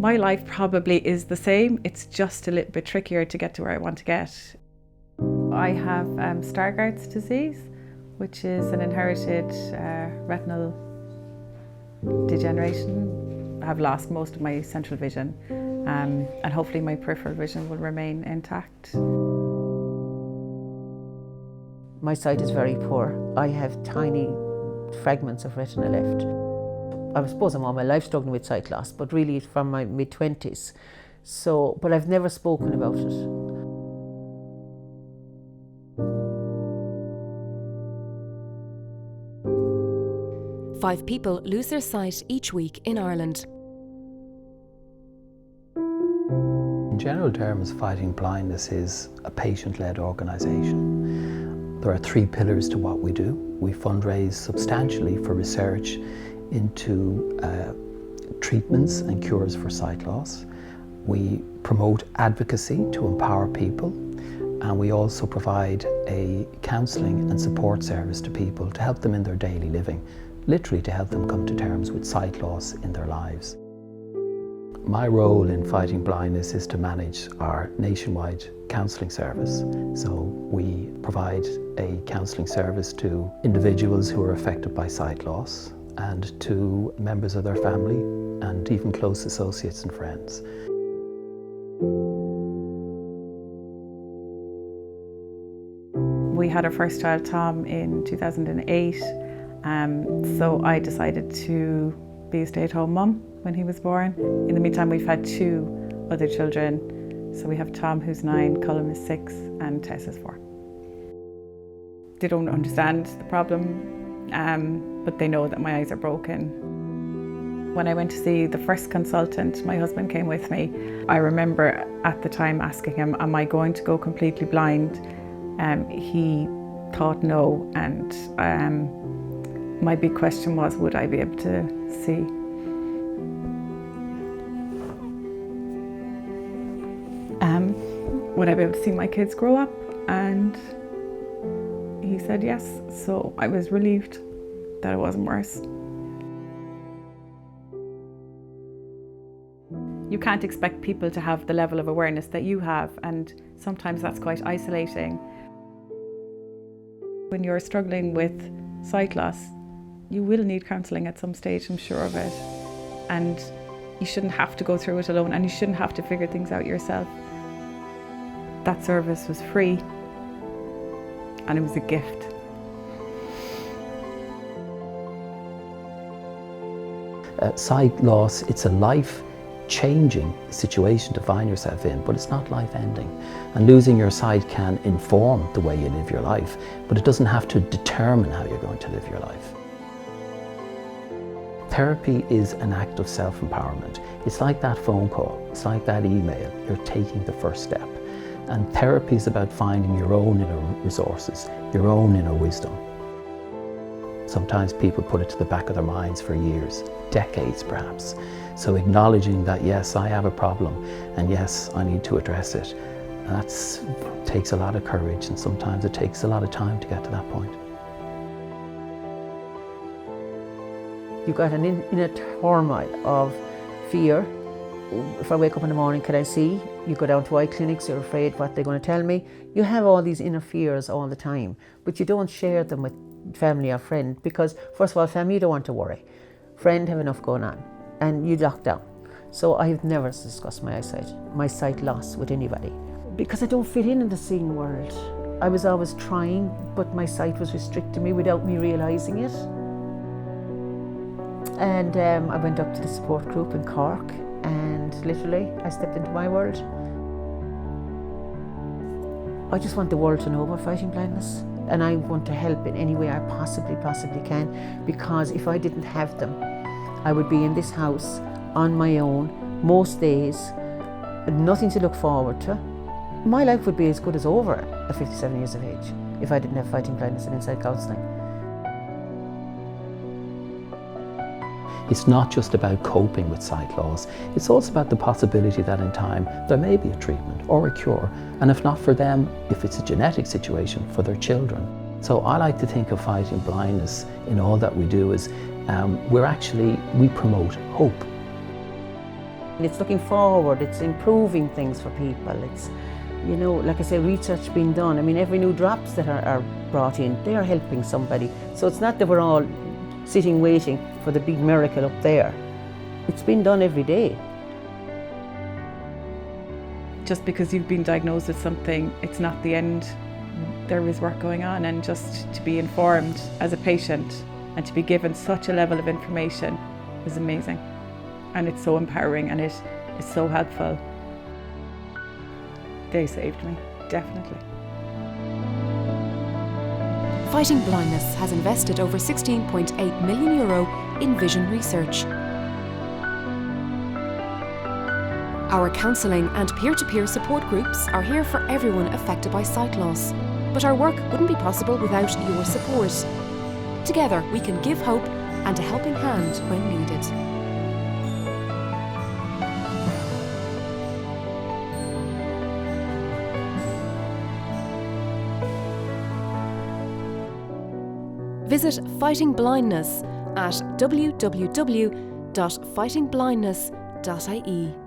My life probably is the same, it's just a little bit trickier to get to where I want to get. I have Stargardt's disease, which is an inherited retinal degeneration. I have lost most of my central vision, and hopefully my peripheral vision will remain intact. My sight is very poor. I have tiny fragments of retina left. I suppose I'm all my life struggling with sight loss, but really from my mid-20s. So, but I've never spoken about it. Five people lose their sight each week in Ireland. In general terms, Fighting Blindness is a patient-led organisation. There are three pillars to what we do. We fundraise substantially for research into treatments and cures for sight loss. We promote advocacy to empower people, and we also provide a counselling and support service to people to help them in their daily living, literally to help them come to terms with sight loss in their lives. My role in Fighting Blindness is to manage our nationwide counselling service. So we provide a counselling service to individuals who are affected by sight loss and to members of their family and even close associates and friends. We had our first child, Tom, in 2008, so I decided to be a stay-at-home mum when he was born. In the meantime, we've had two other children. So we have Tom, who's 9, Colm is 6, and Tess is 4. They don't understand the problem, but they know that my eyes are broken. When I went to see the first consultant, my husband came with me. I remember at the time asking him, am I going to go completely blind? He thought no, and my big question was, would I be able to see? Would I be able to see my kids grow up? And he said yes, so I was relieved that it wasn't worse. You can't expect people to have the level of awareness that you have, and sometimes that's quite isolating. When you're struggling with sight loss, you will need counselling at some stage, I'm sure of it. And you shouldn't have to go through it alone, and you shouldn't have to figure things out yourself. That service was free, and it was a gift. Sight loss, it's a life-changing situation to find yourself in, but it's not life-ending. And losing your sight can inform the way you live your life, but it doesn't have to determine how you're going to live your life. Therapy is an act of self-empowerment. It's like that phone call, it's like that email. You're taking the first step. And therapy is about finding your own inner resources, your own inner wisdom. Sometimes people put it to the back of their minds for years, decades perhaps. So acknowledging that, yes, I have a problem, and yes, I need to address it, that takes a lot of courage, and sometimes it takes a lot of time to get to that point. You've got an inner turmoil of fear. If I wake up in the morning, can I see? You go down to eye clinics, you're afraid what they're going to tell me. You have all these inner fears all the time, but you don't share them with family or friend because, first of all, family, you don't want to worry. Friend have enough going on, and you lock down. So I've never discussed my sight loss with anybody because I don't fit in the seeing world. I was always trying, but my sight was restricting me without me realising it. And I went up to the support group in Cork, and literally I stepped into my world. I just want the world to know about Fighting Blindness, and I want to help in any way I possibly can, because if I didn't have them, I would be in this house on my own most days, nothing to look forward to. My life would be as good as over at 57 years of age if I didn't have Fighting Blindness and inside counselling. It's not just about coping with sight loss, it's also about the possibility that in time there may be a treatment or a cure, and if not for them, if it's a genetic situation, for their children. So I like to think of Fighting Blindness in all that we do as we promote hope. It's looking forward, it's improving things for people. It's, you know, like I say, research being done. I mean, every new drops that are brought in, they are helping somebody. So it's not that we're all sitting waiting for the big miracle up there. It's been done every day. Just because you've been diagnosed with something, it's not the end. There is work going on, and just to be informed as a patient and to be given such a level of information is amazing. And it's so empowering, and it is so helpful. They saved me, definitely. Fighting Blindness has invested over €16.8 million in vision research. Our counselling and peer-to-peer support groups are here for everyone affected by sight loss. But our work wouldn't be possible without your support. Together we can give hope and a helping hand when needed. Visit Fighting Blindness at www.fightingblindness.ie.